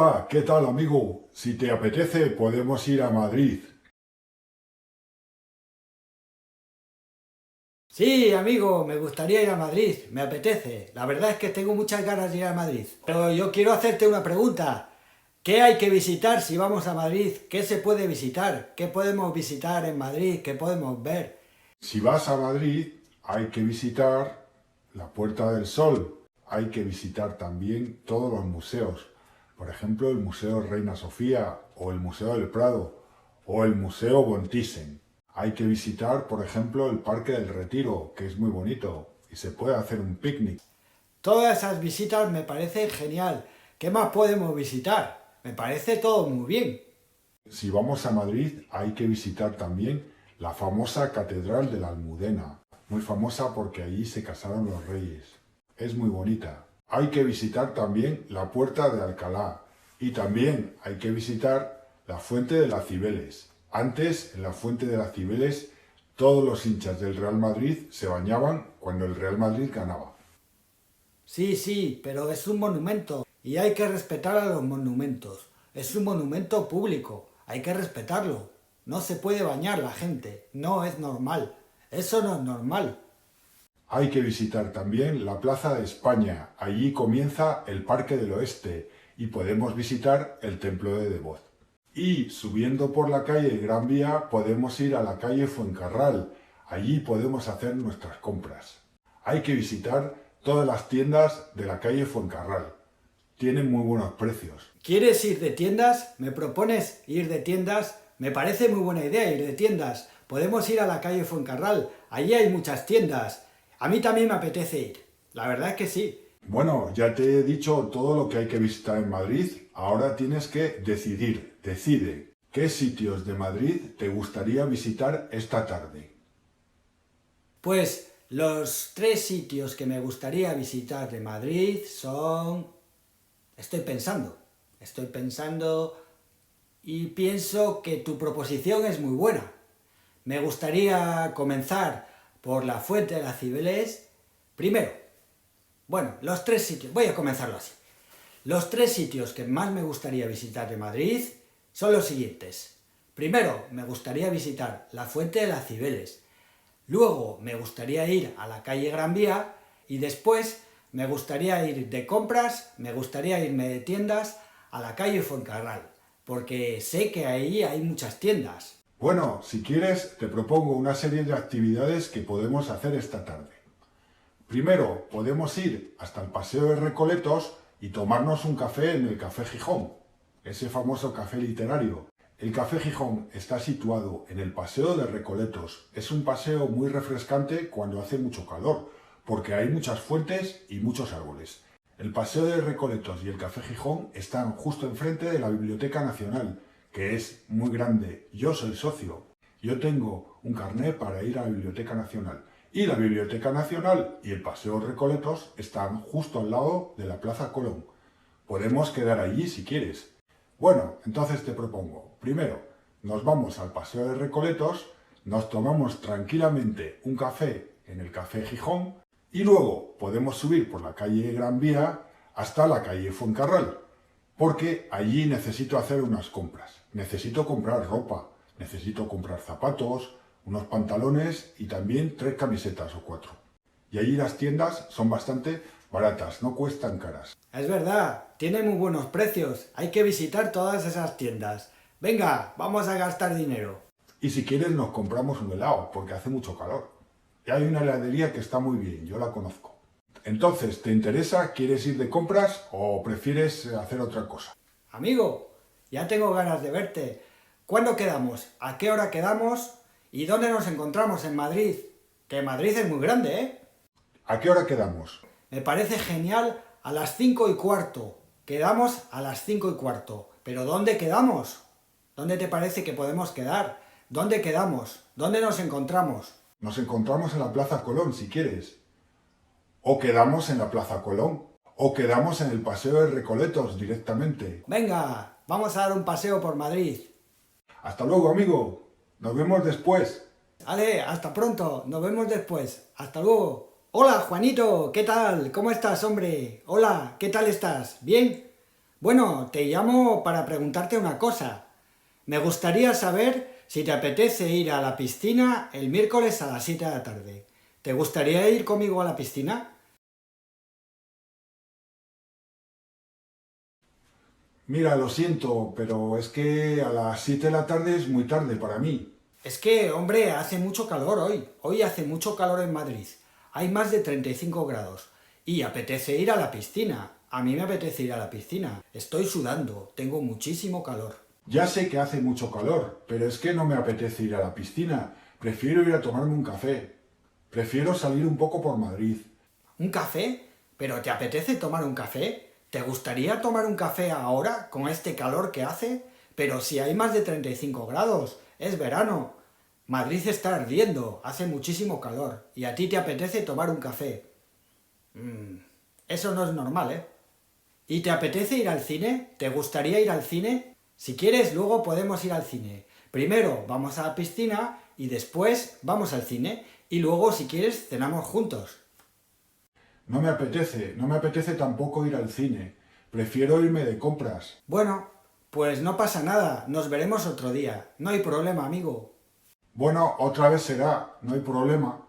Hola, ¿qué tal, amigo? Si te apetece, podemos ir a Madrid. Sí, amigo, me gustaría ir a Madrid, me apetece. La verdad es que tengo muchas ganas de ir a Madrid. Pero yo quiero hacerte una pregunta. ¿Qué hay que visitar si vamos a Madrid? ¿Qué se puede visitar? ¿Qué podemos visitar en Madrid? ¿Qué podemos ver? Si vas a Madrid, hay que visitar la Puerta del Sol. Hay que visitar también todos los museos. Por ejemplo, el Museo Reina Sofía o el Museo del Prado o el Museo von Thyssen. Hay que visitar, por ejemplo, el Parque del Retiro, que es muy bonito y se puede hacer un picnic. Todas esas visitas me parecen genial. ¿Qué más podemos visitar? Me parece todo muy bien. Si vamos a Madrid, hay que visitar también la famosa Catedral de la Almudena, muy famosa porque allí se casaron los reyes. Es muy bonita. Hay que visitar también la Puerta de Alcalá y también hay que visitar la Fuente de las Cibeles. Antes, en la Fuente de las Cibeles, todos los hinchas del Real Madrid se bañaban cuando el Real Madrid ganaba. Sí, sí, pero es un monumento y hay que respetar a los monumentos. Es un monumento público, hay que respetarlo. No se puede bañar la gente, no es normal. Eso no es normal. Hay que visitar también la Plaza de España. Allí comienza el Parque del Oeste y podemos visitar el Templo de Devot. Y subiendo por la calle Gran Vía podemos ir a la calle Fuencarral. Allí podemos hacer nuestras compras. Hay que visitar todas las tiendas de la calle Fuencarral. Tienen muy buenos precios. ¿Quieres ir de tiendas? ¿Me propones ir de tiendas? Me parece muy buena idea ir de tiendas. Podemos ir a la calle Fuencarral. Allí hay muchas tiendas. A mí también me apetece ir. La verdad es que sí. Bueno, ya te he dicho todo lo que hay que visitar en Madrid. Ahora tienes que decidir. Decide. ¿Qué sitios de Madrid te gustaría visitar esta tarde? Pues los 3 sitios que me gustaría visitar de Madrid son... Estoy pensando y pienso que tu proposición es muy buena. Me gustaría comenzar por la Fuente de las Cibeles. Primero, bueno, los 3 sitios, voy a comenzarlo así. Los 3 sitios que más me gustaría visitar de Madrid son los siguientes. Primero, me gustaría visitar la Fuente de las Cibeles. Luego, me gustaría ir a la calle Gran Vía. Y después, me gustaría ir de compras, me gustaría irme de tiendas a la calle Fuencarral. Porque sé que ahí hay muchas tiendas. Bueno, si quieres, te propongo una serie de actividades que podemos hacer esta tarde. Primero, podemos ir hasta el Paseo de Recoletos y tomarnos un café en el Café Gijón, ese famoso café literario. El Café Gijón está situado en el Paseo de Recoletos. Es un paseo muy refrescante cuando hace mucho calor, porque hay muchas fuentes y muchos árboles. El Paseo de Recoletos y el Café Gijón están justo enfrente de la Biblioteca Nacional, que es muy grande. Yo soy socio. Yo tengo un carné para ir a la Biblioteca Nacional. Y la Biblioteca Nacional y el Paseo de Recoletos están justo al lado de la Plaza Colón. Podemos quedar allí si quieres. Bueno, entonces te propongo, primero, nos vamos al Paseo de Recoletos, nos tomamos tranquilamente un café en el Café Gijón y luego podemos subir por la calle Gran Vía hasta la calle Fuencarral, porque allí necesito hacer unas compras. Necesito comprar ropa, necesito comprar zapatos, unos pantalones y también 3 camisetas o 4. Y allí las tiendas son bastante baratas, no cuestan caras. Es verdad, tiene muy buenos precios. Hay que visitar todas esas tiendas. Venga, vamos a gastar dinero. Y si quieres nos compramos un helado, porque hace mucho calor. Y hay una heladería que está muy bien, yo la conozco. Entonces, ¿te interesa? ¿Quieres ir de compras o prefieres hacer otra cosa? Amigo, ya tengo ganas de verte. ¿Cuándo quedamos? ¿A qué hora quedamos? ¿Y dónde nos encontramos en Madrid? Que Madrid es muy grande, ¿eh? ¿A qué hora quedamos? Me parece genial a las 5:15. Quedamos a las 5:15. ¿Pero dónde quedamos? ¿Dónde te parece que podemos quedar? ¿Dónde quedamos? ¿Dónde nos encontramos? Nos encontramos en la Plaza Colón, si quieres. O quedamos en la Plaza Colón. O quedamos en el Paseo de Recoletos directamente. Venga, vamos a dar un paseo por Madrid. Hasta luego, amigo. Nos vemos después. Ale, hasta pronto, nos vemos después. Hasta luego. Hola, Juanito, ¿qué tal? ¿Cómo estás, hombre? Hola, ¿qué tal estás? ¿Bien? Bueno, te llamo para preguntarte una cosa. Me gustaría saber si te apetece ir a la piscina el miércoles a las 7 de la tarde. ¿Te gustaría ir conmigo a la piscina? Mira, lo siento, pero es que a las 7 de la tarde es muy tarde para mí. Es que, hombre, hace mucho calor hoy. Hoy hace mucho calor en Madrid. Hay más de 35 grados. Y apetece ir a la piscina. A mí me apetece ir a la piscina. Estoy sudando. Tengo muchísimo calor. Ya sé que hace mucho calor, pero es que no me apetece ir a la piscina. Prefiero ir a tomarme un café. Prefiero salir un poco por Madrid. ¿Un café? ¿Pero te apetece tomar un café? ¿Te gustaría tomar un café ahora, con este calor que hace? Pero si hay más de 35 grados, es verano. Madrid está ardiendo, hace muchísimo calor, y a ti te apetece tomar un café. Eso no es normal, ¿eh? ¿Y te apetece ir al cine? ¿Te gustaría ir al cine? Si quieres, luego podemos ir al cine. Primero vamos a la piscina y después vamos al cine. Y luego, si quieres, cenamos juntos. No me apetece tampoco ir al cine. Prefiero irme de compras. Bueno, pues no pasa nada, nos veremos otro día. No hay problema, amigo. Bueno, otra vez será, no hay problema.